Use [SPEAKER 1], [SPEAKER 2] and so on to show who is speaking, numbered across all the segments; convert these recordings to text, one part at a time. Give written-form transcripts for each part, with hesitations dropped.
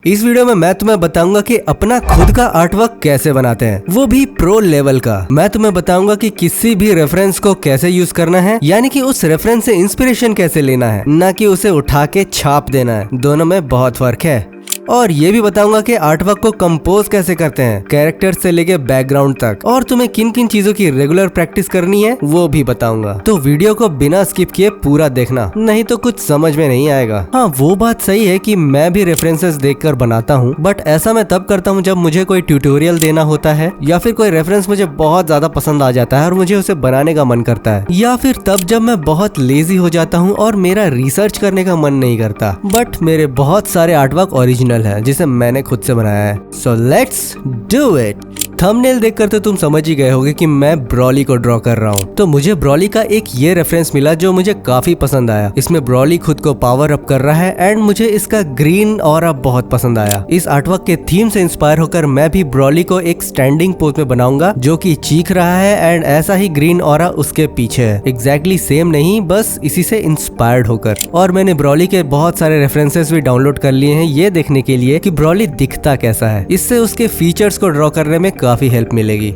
[SPEAKER 1] इस वीडियो में मैं तुम्हें बताऊंगा कि अपना खुद का आर्टवर्क कैसे बनाते हैं, वो भी प्रो लेवल का। मैं तुम्हें बताऊंगा कि किसी भी रेफरेंस को कैसे यूज करना है, यानी कि उस रेफरेंस से इंस्पिरेशन कैसे लेना है, ना कि उसे उठा के छाप देना है। दोनों में बहुत फर्क है। और ये भी बताऊंगा कि आर्टवर्क को कंपोज कैसे करते हैं, कैरेक्टर से लेके बैकग्राउंड तक, और तुम्हें किन किन चीजों की रेगुलर प्रैक्टिस करनी है वो भी बताऊंगा। तो वीडियो को बिना स्किप किए पूरा देखना, नहीं तो कुछ समझ में नहीं आएगा। हाँ, वो बात सही है कि मैं भी रेफरेंसेस देखकर बनाता हूँ, बट ऐसा मैं तब करता हूँ जब मुझे कोई ट्यूटोरियल देना होता है, या फिर कोई रेफरेंस मुझे बहुत ज्यादा पसंद आ जाता है और मुझे उसे बनाने का मन करता है, या फिर तब जब मैं बहुत लेजी हो जाता हूँ और मेरा रिसर्च करने का मन नहीं करता। बट मेरे बहुत सारे आर्टवर्क ओरिजिनल है जिसे मैंने खुद से बनाया है। So let's do it. Thumbnail देखकर तो तुम समझ ही गए होगे कि मैं ब्रॉली को ड्रॉ कर रहा हूँ। तो मुझे ब्रॉली का एक ये रेफरेंस मिला जो मुझे काफी पसंद आया। इसमें ब्रॉली खुद को पावर अप कर रहा है एंड मुझे इसका ग्रीन ऑरा बहुत पसंद आया। इस आर्टवर्क के थीम से इंस्पायर होकर मैं भी ब्रॉली को एक स्टैंडिंग पोज में बनाऊंगा जो कि चीख रहा है, एंड ऐसा ही ग्रीन ऑरा उसके पीछे है। एग्जैक्टली सेम नहीं, बस इसी से इंस्पायर्ड होकर। और मैंने ब्रॉली के बहुत सारे रेफरेंसेस भी डाउनलोड कर लिए हैं ये देखने के लिए कि ब्रॉली दिखता कैसा है। इससे उसके फीचर्स को ड्रॉ करने में काफी हेल्प मिलेगी।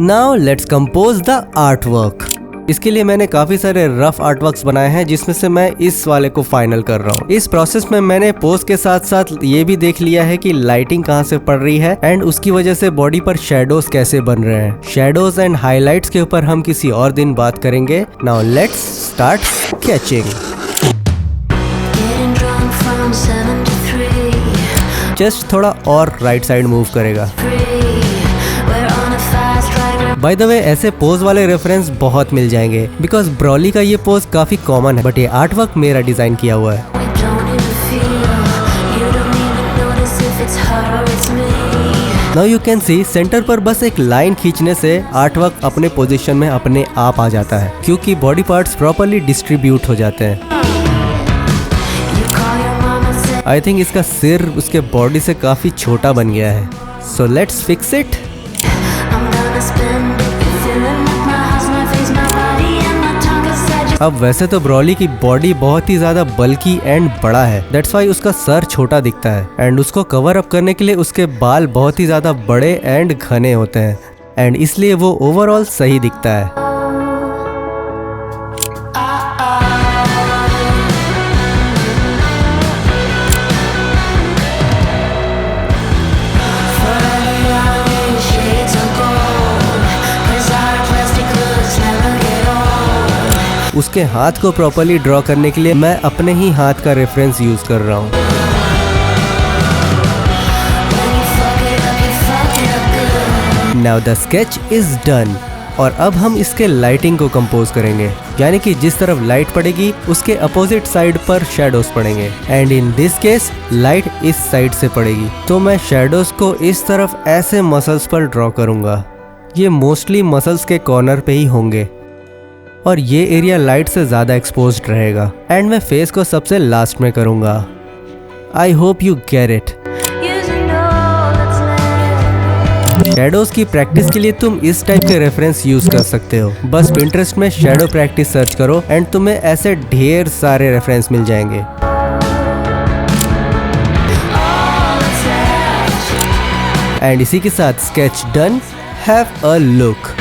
[SPEAKER 1] Now let's compose the artwork. इसके लिए मैंने काफी सारे रफ आर्टवर्क्स बनाए हैं, जिसमें से मैं इस वाले को फाइनल कर रहा हूँ। इस प्रोसेस में मैंने पोज के साथ साथ ये भी देख लिया है कि लाइटिंग कहाँ से पड़ रही है एंड उसकी वजह से बॉडी पर शेडोज कैसे बन रहे हैं। शेडोज एंड हाइलाइट्स के ऊपर हम किसी और दिन बात करेंगे। Now let's start sketching. Just थोड़ा और राइट साइड मूव करेगा। बाय द वे, ऐसे पोज वाले रेफरेंस बहुत मिल जाएंगे बिकॉज ब्रॉली का ये पोज काफी कॉमन है, बट ये आर्टवर्क मेरा डिजाइन किया हुआ है। Now you can see centre पर बस एक लाइन खींचने से आर्टवर्क अपने पोजीशन में अपने आप आ जाता है, क्योंकि बॉडी पार्ट्स प्रॉपर्ली डिस्ट्रीब्यूट हो जाते हैं। आई थिंक इसका सिर उसके बॉडी से काफी छोटा बन गया है। So let's fix it. अब वैसे तो ब्रॉली की बॉडी बहुत ही ज्यादा बल्की एंड बड़ा है, दैट्स वाई उसका सर छोटा दिखता है, एंड उसको कवर अप करने के लिए उसके बाल बहुत ही ज्यादा बड़े एंड घने होते हैं, एंड इसलिए वो ओवरऑल सही दिखता है। उसके हाथ को प्रॉपर्ली ड्रॉ करने के लिए मैं अपने ही हाथ का रेफरेंस यूज कर रहा हूँ। Now the sketch is done. और अब हम इसके लाइटिंग को कंपोज करेंगे, यानी कि जिस तरफ लाइट पड़ेगी उसके अपोजिट साइड पर शेडोज पड़ेंगे, and in this case light इस साइड से पड़ेगी। तो मैं शेडोज को इस तरफ ऐसे मसल्स पर ड्रॉ करूंगा। ये मोस्टली मसल्स के कॉर्नर पे ही होंगे और ये एरिया लाइट से ज्यादा एक्सपोज्ड रहेगा, एंड मैं फेस को सबसे लास्ट में करूंगा। I hope you get it. Shadows की प्रैक्टिस के लिए तुम इस टाइप के रेफरेंस यूज कर सकते हो। बस पिंटरेस्ट में शैडो प्रैक्टिस सर्च करो एंड तुम्हें ऐसे ढेर सारे रेफरेंस मिल जाएंगे। एंड इसी के साथ sketch done. Have a look.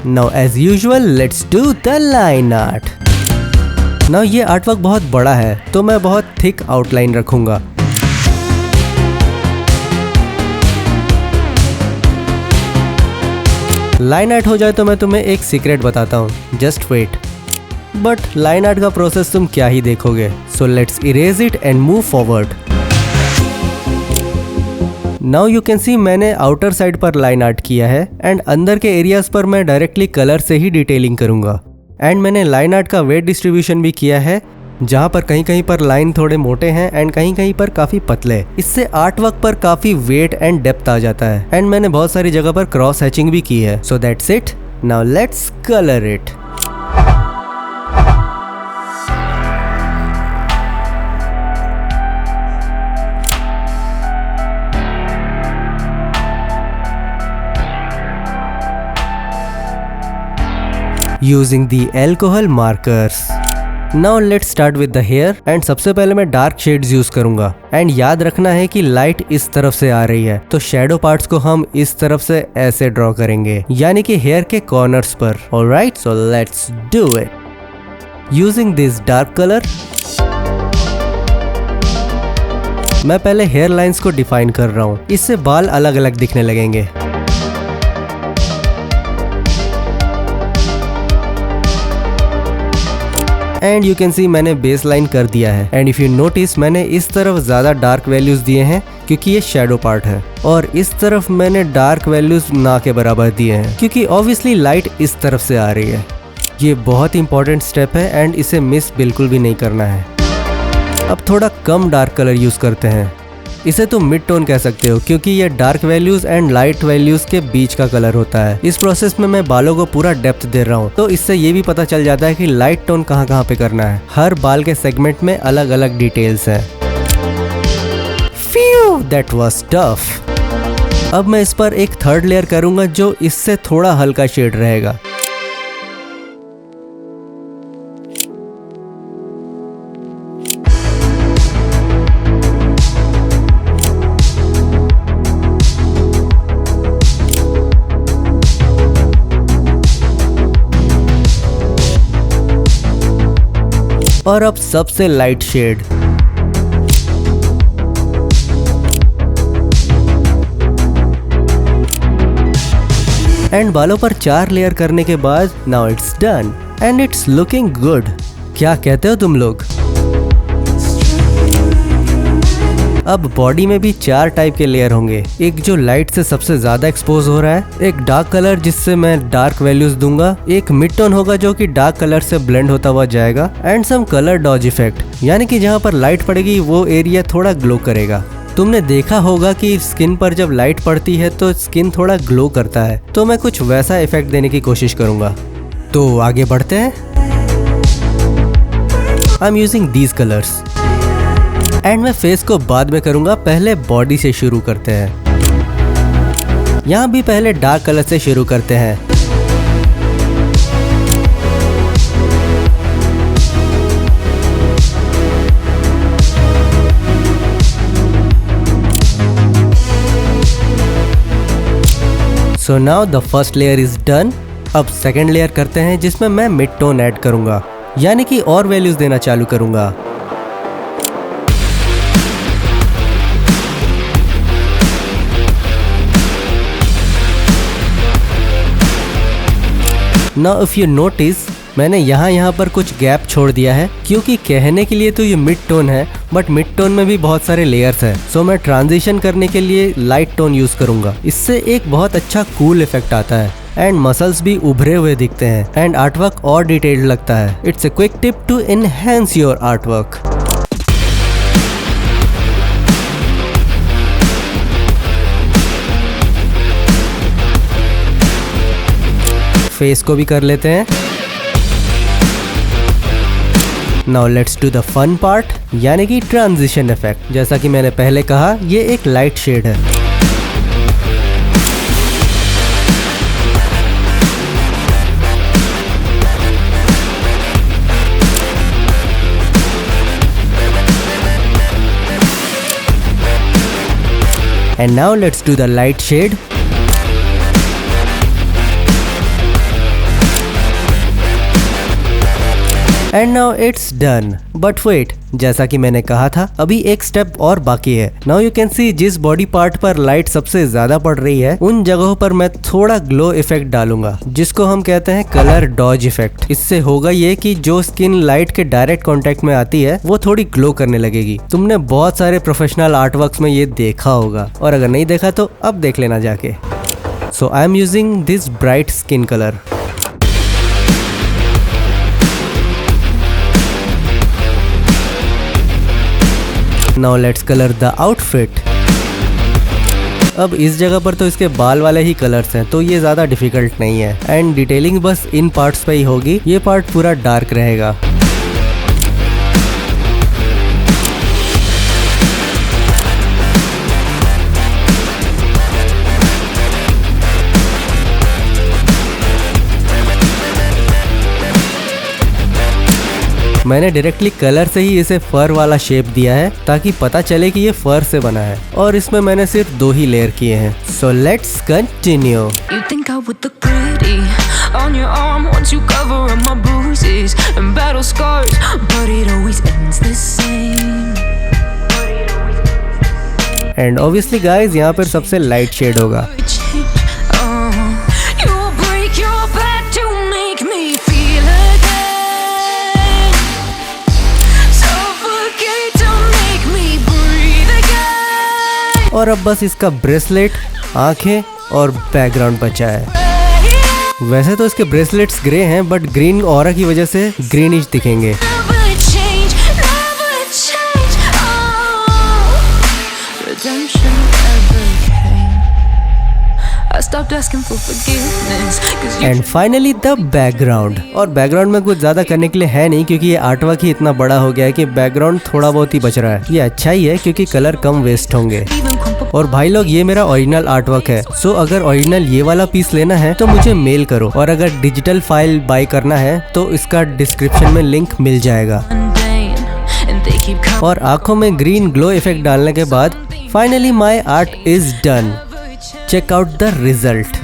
[SPEAKER 1] Now as usual, let's do the line art. Now ये आर्टवर्क बहुत बड़ा है तो मैं बहुत थिक आउटलाइन रखूंगा। लाइन आर्ट हो जाए तो मैं तुम्हें एक सीक्रेट बताता हूँ, just wait. But line art का प्रोसेस तुम क्या ही देखोगे, so let's erase it and move forward. Now you can see मैंने आउटर साइड पर लाइन आर्ट किया है, एंड अंदर के एरियाज पर मैं डायरेक्टली कलर से ही डिटेलिंग करूंगा। एंड मैंने लाइन आर्ट का वेट डिस्ट्रीब्यूशन भी किया है, जहां पर कहीं कहीं पर लाइन थोड़े मोटे हैं एंड कहीं कहीं पर काफी पतले। इससे आर्टवर्क पर काफी वेट एंड डेप्थ आ जाता है, एंड मैंने बहुत सारी जगह पर क्रॉस हैचिंग भी की है। So that's it. Now let's colour it. Using the alcohol markers. Now let's start with the hair and सबसे पहले मैं डार्क शेड्स यूज करूंगा। एंड याद रखना है कि लाइट इस तरफ से आ रही है, तो शैडो पार्ट्स को हम इस तरफ से ऐसे ड्रॉ करेंगे, यानी कि हेयर के कॉर्नर्स पर। Alright, so let's do it. Using this dark colour मैं पहले हेयर लाइंस को डिफाइन कर रहा हूँ, इससे बाल अलग अलग दिखने लगेंगे। एंड यू कैन सी मैंने बेस लाइन कर दिया है। एंड इफ यू नोटिस मैंने इस तरफ ज्यादा डार्क वैल्यूज दिए हैं क्योंकि ये शैडो पार्ट है, और इस तरफ मैंने डार्क वैल्यूज ना के बराबर दिए हैं क्योंकि ऑब्वियसली लाइट इस तरफ से आ रही है। ये बहुत इंपॉर्टेंट स्टेप है एंड इसे मिस बिल्कुल भी नहीं करना है। अब थोड़ा कम डार्क कलर यूज करते हैं, इसे तुम मिड टोन कह सकते हो क्योंकि ये dark values and light values के बीच का कलर होता है। इस प्रोसेस में मैं बालों को पूरा डेप्थ दे रहा हूँ, तो इससे ये भी पता चल जाता है कि लाइट टोन कहाँ कहाँ पे करना है। हर बाल के सेगमेंट में अलग अलग डिटेल्स हैं। Few, that was tough. अब मैं इस पर एक थर्ड लेयर करूंगा जो इससे थोड़ा हल्का शेड रहेगा। और अब सबसे लाइट शेड। एंड बालों पर 4 लेयर करने के बाद now it's done and it's looking good. क्या कहते हो तुम लोग? अब बॉडी में भी 4 टाइप के लेयर होंगे। एक जो लाइट से सबसे ज्यादा एक्सपोज हो रहा है, एक डार्क कलर जिससे मैं डार्क वैल्यूज दूंगा, एक मिड टोन होगा जो कि डार्क कलर से ब्लेंड होता हुआ जाएगा, and some colour dodge effect, यानी कि जहाँ पर लाइट पड़ेगी वो एरिया थोड़ा ग्लो करेगा। तुमने देखा होगा कि स्किन पर जब लाइट पड़ती है तो स्किन थोड़ा ग्लो करता है, तो मैं कुछ वैसा इफेक्ट देने की कोशिश करूंगा। तो आगे बढ़ते हैं। आई am using these colours and मैं फेस को बाद में करूंगा, पहले बॉडी से शुरू करते हैं। यहाँ भी पहले डार्क कलर से शुरू करते हैं। So now the first layer is done. अब सेकेंड लेयर करते हैं जिसमें मैं मिड टोन ऐड करूंगा, यानी कि और वैल्यूज देना चालू करूंगा। नाउ इफ यू नोटिस मैंने यहाँ पर कुछ गैप छोड़ दिया है क्योंकि कहने के लिए तो ये मिड टोन है, बट मिड टोन में भी बहुत सारे लेयर्स हैं। सो मैं ट्रांजिशन करने के लिए लाइट टोन यूज करूंगा। इससे एक बहुत अच्छा कूल इफेक्ट आता है एंड मसल्स भी उभरे हुए दिखते हैं एंड आर्टवर्क और डिटेल्ड लगता है। It's a quick tip to enhance your artwork. Face को भी कर लेते हैं। Now let's do the fun part, यानी कि ट्रांजिशन इफेक्ट। जैसा कि मैंने पहले कहा, ये एक लाइट शेड है। And now let's do the light shade. And now it's done. But wait, जैसा कि मैंने कहा था अभी एक स्टेप और बाकी है। नाउ यू कैन सी जिस बॉडी पार्ट पर लाइट सबसे ज्यादा पड़ रही है उन जगहों पर मैं थोड़ा ग्लो इफेक्ट डालूंगा, जिसको हम कहते हैं कलर डॉज इफेक्ट। इससे होगा ये कि जो स्किन लाइट के डायरेक्ट कांटेक्ट में आती है वो थोड़ी ग्लो करने लगेगी। तुमने बहुत सारे प्रोफेशनल आर्टवर्क्स में ये देखा होगा, और अगर नहीं देखा तो अब देख लेना जाके। So I am using this bright skin colour. Now let's color the outfit. अब इस जगह पर तो इसके बाल वाले ही कलर्स हैं, तो ये ज़्यादा डिफिकल्ट नहीं है एंड डिटेलिंग बस इन पार्ट्स पे ही होगी। ये पार्ट पूरा डार्क रहेगा। मैंने डायरेक्टली कलर से ही इसे फर वाला शेप दिया है ताकि पता चले कि ये फर से बना है, और इसमें मैंने सिर्फ 2 ही लेयर किए हैं। So let's continue.
[SPEAKER 2] You think I would look pretty on your arm once you cover up my bruises and battle scars, but it always ends the same.
[SPEAKER 1] And obviously guys यहाँ पर सबसे light shade होगा।
[SPEAKER 2] You break your back to make me feel again. Suffocate to make me breathe again.
[SPEAKER 1] और अब बस इसका bracelet, आंखें और बैकग्राउंड बचा है। वैसे तो इसके ब्रेसलेट्स ग्रे हैं, बट ग्रीन ऑरा की वजह से ग्रीनिश दिखेंगे।
[SPEAKER 2] Never change, never change. Oh, redemption never came. I stopped asking for forgiveness 'cause you
[SPEAKER 1] and finally the background. और बैकग्राउंड में कुछ ज्यादा करने के लिए है नहीं, क्योंकि ये आर्टवर्क ही इतना बड़ा हो गया है कि बैकग्राउंड थोड़ा बहुत ही बच रहा है। ये अच्छा ही है क्योंकि कलर कम वेस्ट होंगे।
[SPEAKER 2] even crumple.
[SPEAKER 1] और भाई लोग, ये मेरा ओरिजिनल आर्टवर्क है। सो अगर ओरिजिनल ये वाला पीस लेना है तो मुझे मेल करो, और अगर डिजिटल फाइल बाय करना है तो इसका डिस्क्रिप्शन में लिंक मिल जाएगा।
[SPEAKER 2] Mundane, and they keep coming.
[SPEAKER 1] और आंखों में ग्रीन ग्लो इफेक्ट डालने के बाद finally my art is done. Check out the result.